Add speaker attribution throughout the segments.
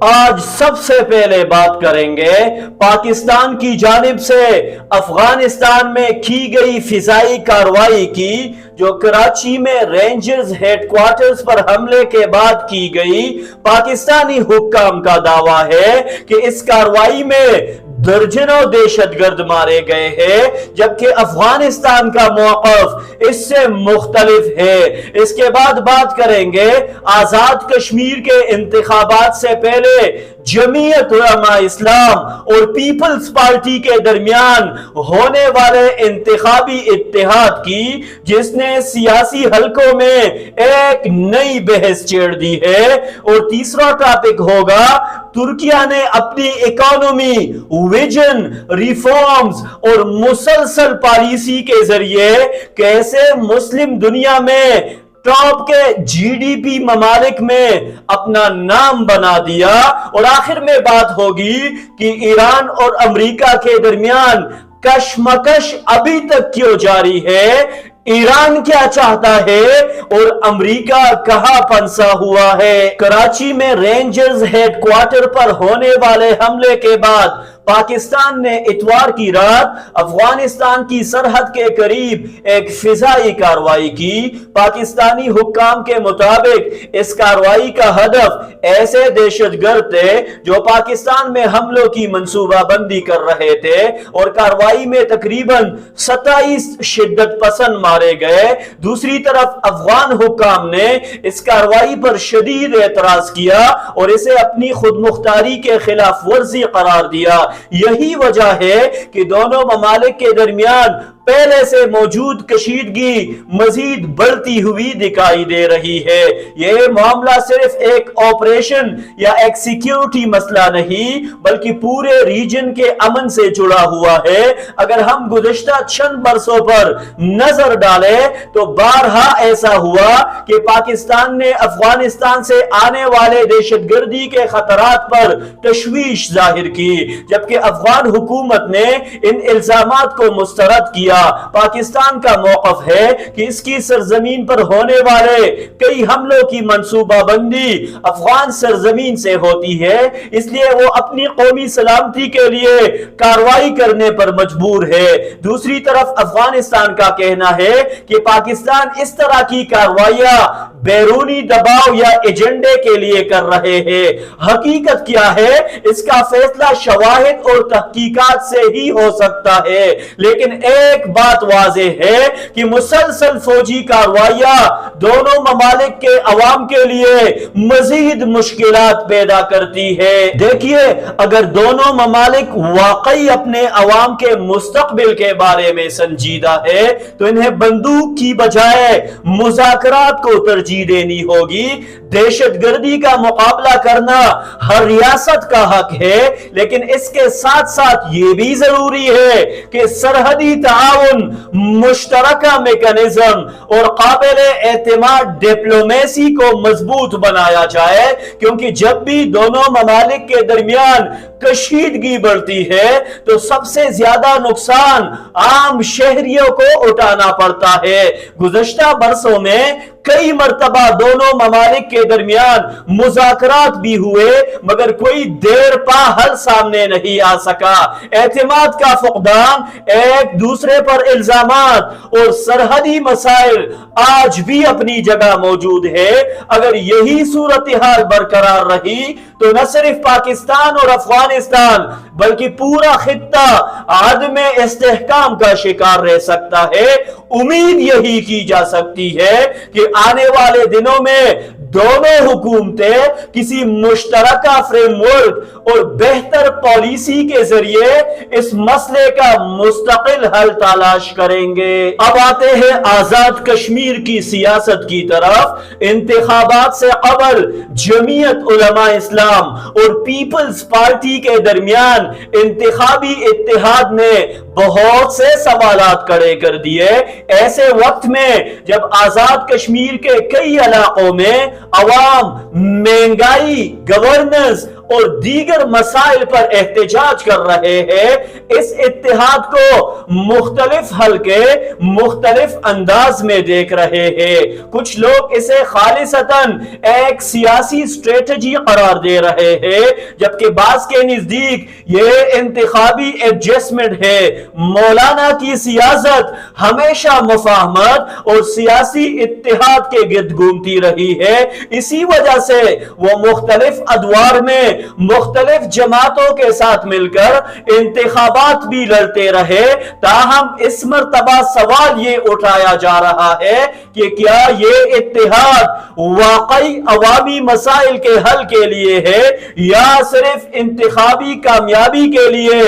Speaker 1: آج سب سے پہلے بات کریں گے پاکستان کی جانب سے افغانستان میں کی گئی فضائی کارروائی کی، جو کراچی میں رینجرز ہیڈ کوارٹرز پر حملے کے بعد کی گئی۔ پاکستانی حکام کا دعویٰ ہے کہ اس کارروائی میں درجنوں دہشت گرد مارے گئے ہیں، جبکہ افغانستان کا موقف اس سے مختلف ہے۔ اس کے بعد بات کریں گے آزاد کشمیر کے انتخابات سے پہلے جمعیت علماء اسلام اور پیپلز پارٹی کے درمیان ہونے والے انتخابی اتحاد کی، جس نے سیاسی حلقوں میں ایک نئی بحث چھیڑ دی ہے۔ اور تیسرا ٹاپک ہوگا ترکیہ نے اپنی اکانومی، ویژن، ریفارمز اور مسلسل پالیسی کے ذریعے کیسے مسلم دنیا میں ٹاپ کے جی ڈی پی ممالک میں اپنا نام بنا دیا۔ اور آخر میں بات ہوگی کہ ایران اور امریکہ کے درمیان کشمکش ابھی تک کیوں جاری ہے، ایران کیا چاہتا ہے اور امریکہ کہاں پھنسا ہوا ہے۔ کراچی میں رینجرز ہیڈ کوارٹر پر ہونے والے حملے کے بعد پاکستان نے اتوار کی رات افغانستان کی سرحد کے قریب ایک فضائی کارروائی کی۔ پاکستانی حکام کے مطابق اس کارروائی کا ہدف ایسے دہشت گرد تھے جو پاکستان میں حملوں کی منصوبہ بندی کر رہے تھے، اور کارروائی میں تقریباً 27 شدت پسند مارے گئے۔ دوسری طرف افغان حکام نے اس کارروائی پر شدید اعتراض کیا اور اسے اپنی خود مختاری کے خلاف ورزی قرار دیا۔ یہی وجہ ہے کہ دونوں ممالک کے درمیان پہلے سے موجود کشیدگی مزید بڑھتی ہوئی دکھائی دے رہی ہے۔ یہ معاملہ صرف ایک آپریشن یا ایک سیکیورٹی مسئلہ نہیں، بلکہ پورے ریجن کے امن سے جڑا ہوا ہے۔ اگر ہم گزشتہ چند برسوں پر نظر ڈالیں تو بارہا ایسا ہوا کہ پاکستان نے افغانستان سے آنے والے دہشت گردی کے خطرات پر تشویش ظاہر کی، جبکہ افغان حکومت نے ان الزامات کو مسترد کیا۔ پاکستان کا موقف ہے کہ اس کی سرزمین پر ہونے والے کئی حملوں کی منصوبہ بندی افغان سرزمین سے ہوتی ہے، اس لیے وہ اپنی قومی سلامتی کے لیے کارروائی کرنے پر مجبور ہے۔ دوسری طرف افغانستان کا کہنا ہے کہ پاکستان اس طرح کی کارروائیاں بیرونی دباؤ یا ایجنڈے کے لیے کر رہے ہیں۔ حقیقت کیا ہے، اس کا فیصلہ شواہد اور تحقیقات سے ہی ہو سکتا ہے، لیکن ایک بات واضح ہے کہ مسلسل فوجی کارروائیاں دونوں ممالک کے عوام کے لیے مزید مشکلات پیدا کرتی ہے۔ دیکھیے، اگر دونوں ممالک واقعی اپنے عوام کے مستقبل کے بارے میں سنجیدہ ہے تو انہیں بندوق کی بجائے مذاکرات کو ترجیح دینی ہوگی۔ دہشت گردی کا مقابلہ کرنا ہر ریاست کا حق ہے، لیکن اس کے ساتھ ساتھ یہ بھی ضروری ہے کہ سرحدی تعاون، مشترکہ میکانزم اور قابل اعتماد ڈپلومیسی کو مضبوط بنایا جائے، کیونکہ جب بھی دونوں ممالک کے درمیان کشیدگی بڑھتی ہے تو سب سے زیادہ نقصان عام شہریوں کو اٹھانا پڑتا ہے۔ گزشتہ برسوں میں کئی مرتبہ دونوں ممالک کے درمیان مذاکرات بھی ہوئے، مگر کوئی دیر پا حل سامنے نہیں آ سکا۔ اعتماد کا فقدان، ایک دوسرے پر الزامات اور سرحدی مسائل آج بھی اپنی جگہ موجود ہے۔ اگر یہی صورتحال برقرار رہی تو نہ صرف پاکستان اور افغانستان بلکہ پورا خطہ عدم استحکام کا شکار رہ سکتا ہے۔ امید یہی کی جا سکتی ہے کہ آنے والے دنوں میں دونوں حکومتیں کسی مشترکہ فریم ورک اور بہتر پالیسی کے ذریعے اس مسئلے کا مستقل حل تلاش کریں گے۔ اب آتے ہیں آزاد کشمیر کی سیاست کی طرف۔ انتخابات سے قبل جمعیت علماء اسلام اور پیپلز پارٹی کے درمیان انتخابی اتحاد نے بہت سے سوالات کھڑے کر دیے۔ ایسے وقت میں جب آزاد کشمیر کے کئی علاقوں میں عوام مہنگائی، گورننس اور دیگر مسائل پر احتجاج کر رہے ہیں، اس اتحاد کو مختلف حلقے مختلف انداز میں دیکھ رہے ہیں۔ کچھ لوگ اسے خالصتاً ایک سیاسی اسٹریٹجی قرار دے رہے ہیں، جبکہ بعض کے نزدیک یہ انتخابی ایڈجسٹمنٹ ہے۔ مولانا کی سیاست ہمیشہ مفاہمت اور سیاسی اتحاد کے گرد گھومتی رہی ہے، اسی وجہ سے وہ مختلف ادوار میں مختلف جماعتوں کے ساتھ مل کر انتخابات بھی لڑتے رہے۔ تاہم اس مرتبہ سوال یہ اٹھایا جا رہا ہے کہ کیا یہ اتحاد واقعی عوامی مسائل کے حل کے لیے ہے یا صرف انتخابی کامیابی کے لیے؟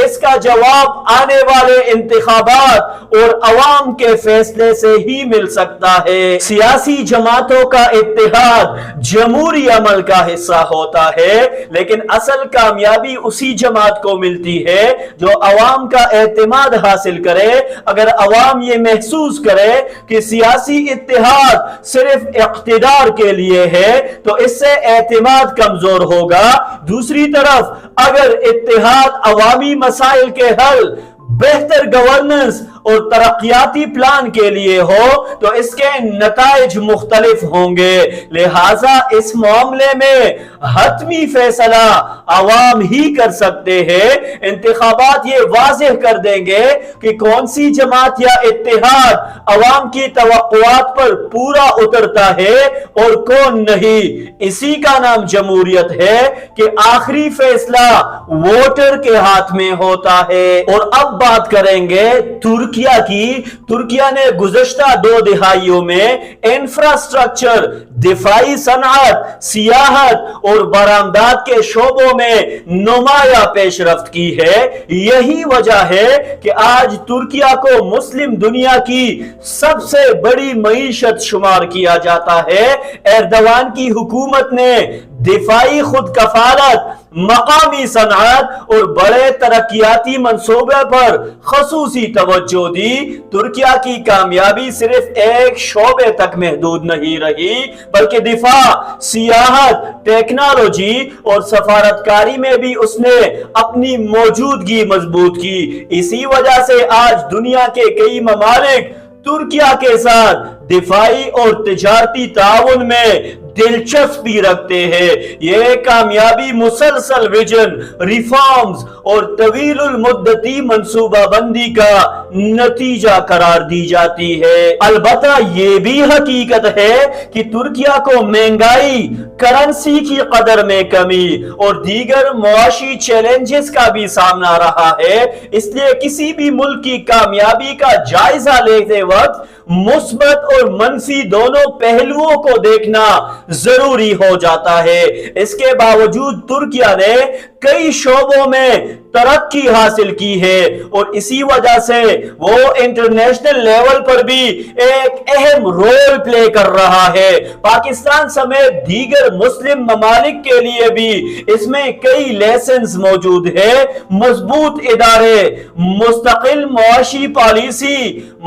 Speaker 1: اس کا جواب آنے والے انتخابات اور عوام کے فیصلے سے ہی مل سکتا ہے۔ سیاسی جماعتوں کا اتحاد جمہوری عمل کا حصہ ہوتا ہے، لیکن اصل کامیابی اسی جماعت کو ملتی ہے جو عوام کا اعتماد حاصل کرے۔ اگر عوام یہ محسوس کرے کہ سیاسی اتحاد صرف اقتدار کے لیے ہے تو اس سے اعتماد کمزور ہوگا۔ دوسری طرف اگر اتحاد عوامی مسائل کے حل، بہتر گورننس اور ترقیاتی پلان کے لیے ہو تو اس کے نتائج مختلف ہوں گے۔ لہٰذا اس معاملے میں حتمی فیصلہ عوام ہی کر سکتے ہیں۔ انتخابات یہ واضح کر دیں گے کہ کون سی جماعت یا اتحاد عوام کی توقعات پر پورا اترتا ہے اور کون نہیں۔ اسی کا نام جمہوریت ہے کہ آخری فیصلہ ووٹر کے ہاتھ میں ہوتا ہے۔ اور اب بات کریں گے ترکیہ کی۔ ترکیہ نے گزشتہ 2 دہائیوں میں انفراسٹرکچر، دفاعی صنعت، سیاحت اور برآمدات کے شعبوں میں نمایاں پیش رفت کی ہے۔ یہی وجہ ہے کہ آج ترکیہ کو مسلم دنیا کی سب سے بڑی معیشت شمار کیا جاتا ہے۔ ایردوان کی حکومت نے دفاعی خود کفالت، مقامی صنعت اور بڑے ترقیاتی منصوبے پر خصوصی توجہ دی۔ ترکیہ کی کامیابی صرف ایک شعبے تک محدود نہیں رہی، بلکہ دفاع، سیاحت، ٹیکنالوجی اور سفارتکاری میں بھی اس نے اپنی موجودگی مضبوط کی۔ اسی وجہ سے آج دنیا کے کئی ممالک ترکیہ کے ساتھ دفاعی اور تجارتی تعاون میں دلچسپی رکھتے ہیں۔ یہ کامیابی مسلسل ویژن، ریفارمز اور طویل المدتی منصوبہ بندی کا نتیجہ قرار دی جاتی ہے۔ البتہ یہ بھی حقیقت ہے کہ ترکیہ کو مہنگائی، کرنسی کی قدر میں کمی اور دیگر معاشی چیلنجز کا بھی سامنا رہا ہے۔ اس لیے کسی بھی ملک کی کامیابی کا جائزہ لیتے وقت مثبت اور منفی دونوں پہلوؤں کو دیکھنا ضروری ہو جاتا ہے۔ اس کے باوجود ترکیہ نے کئی شعبوں میں ترقی حاصل کی ہے اور اسی وجہ سے وہ انٹرنیشنل لیول پر بھی ایک اہم رول پلے کر رہا ہے۔ پاکستان سمیت دیگر مسلم ممالک کے لیے بھی اس میں کئی لیسنز موجود ہیں۔ مضبوط ادارے، مستقل معاشی پالیسی،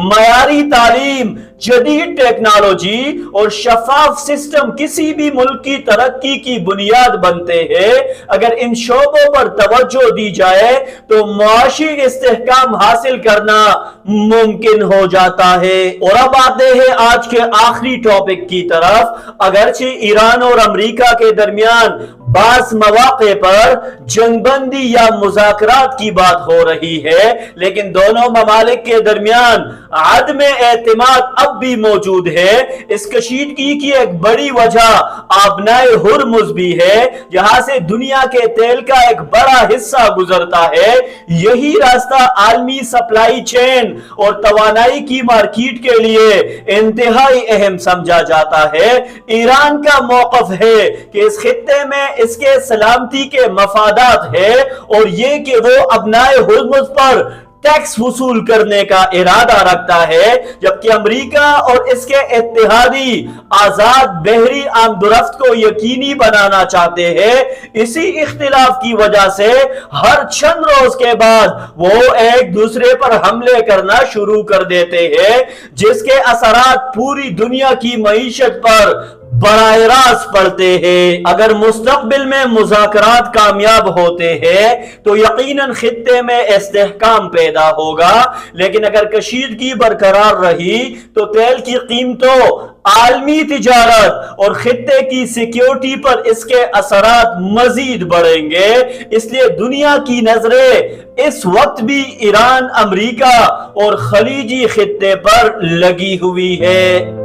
Speaker 1: معیاری تعلیم، جدید ٹیکنالوجی اور شفاف سسٹم کسی بھی ملک کی ترقی کی بنیاد بنتے ہیں۔ اگر ان شعبوں پر توجہ دی جائے تو معاشی استحکام حاصل کرنا ممکن ہو جاتا ہے۔ اور اب آتے ہیں آج کے آخری ٹاپک کی طرف۔ اگرچہ ایران اور امریکہ کے درمیان بعض مواقع پر جنگ بندی یا مذاکرات کی بات ہو رہی ہے، لیکن دونوں ممالک کے درمیان عدم اعتماد اب بھی موجود ہے۔ اس کشیدگی کی ایک بڑی وجہ آبنائے ہرمز بھی ہے، جہاں سے دنیا کے تیل کا ایک بڑا حصہ گزرتا ہے۔ یہی راستہ عالمی سپلائی چین اور توانائی کی مارکیٹ کے لیے انتہائی اہم سمجھا جاتا ہے۔ ایران کا موقف ہے کہ اس خطے میں اس کے سلامتی کے مفادات ہے اور یہ کہ وہ ابنائے ہرمز پر ٹیکس وصول کرنے کا ارادہ رکھتا ہے، جبکہ امریکہ اور اس کے اتحادی آزاد بحری آمد و رفت کو یقینی بنانا چاہتے ہیں۔ اسی اختلاف کی وجہ سے ہر چند روز کے بعد وہ ایک دوسرے پر حملے کرنا شروع کر دیتے ہیں، جس کے اثرات پوری دنیا کی معیشت پر براہ راست پڑھتے ہیں۔ اگر مستقبل میں مذاکرات کامیاب ہوتے ہیں تو یقیناً خطے میں استحکام پیدا ہوگا، لیکن اگر کشیدگی برقرار رہی تو تیل کی قیمتوں، عالمی تجارت اور خطے کی سیکیورٹی پر اس کے اثرات مزید بڑھیں گے۔ اس لیے دنیا کی نظریں اس وقت بھی ایران، امریکہ اور خلیجی خطے پر لگی ہوئی ہے۔